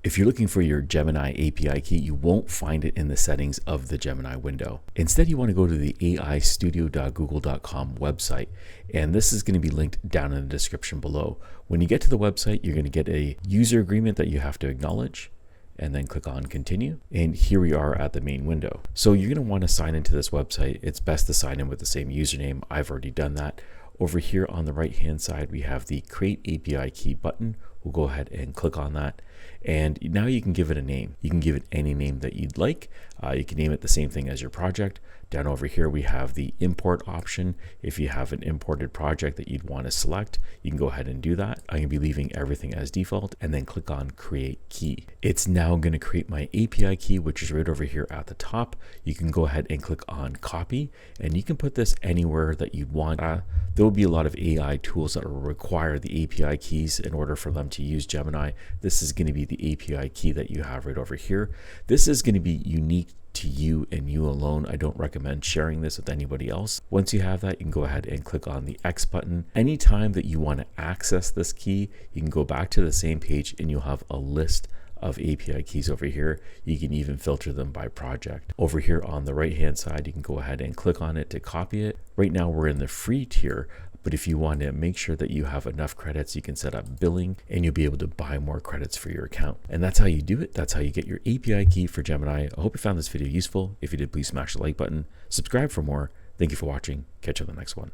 If you're looking for your Gemini API key, you won't find it in the settings of the Gemini window. Instead, you want to go to the aistudio.google.com website, and this is going to be linked down in the description below. When you get to the website, you're going to get a user agreement that you have to acknowledge, and then click on continue. And here we are at the main window. So you're going to want to sign into this website. It's best to sign in with the same username. I've already done that. Over here on the right hand side, we have the create API key button. We'll go ahead and click on that. And now you can give it a name. You can give it any name that you'd like. You can name it the same thing as your project. Down over here, we have the import option. If you have an imported project that you'd want to select, you can go ahead and do that. I'm going to be leaving everything as default and then click on create key. It's now going to create my API key, which is right over here at the top. You can go ahead and click on copy, and you can put this anywhere that you want. There will be a lot of AI tools that will require the API keys in order for them to use Gemini. This is going to be the API key that you have right over here. This is going to be unique to you and you alone. I don't recommend sharing this with anybody else. Once you have that, you can go ahead and click on the X button. Anytime that you want to access this key, you can go back to the same page and you'll have a list of API keys over here. You can even filter them by project. Over here on the right hand side, you can go ahead and click on it to copy it. Right now we're in the free tier, but if you want to make sure that you have enough credits, you can set up billing and you'll be able to buy more credits for your account. And that's how you do it. That's how you get your API key for Gemini. I hope you found this video useful. If you did, please smash the like button, subscribe for more. Thank you for watching. Catch you on the next one.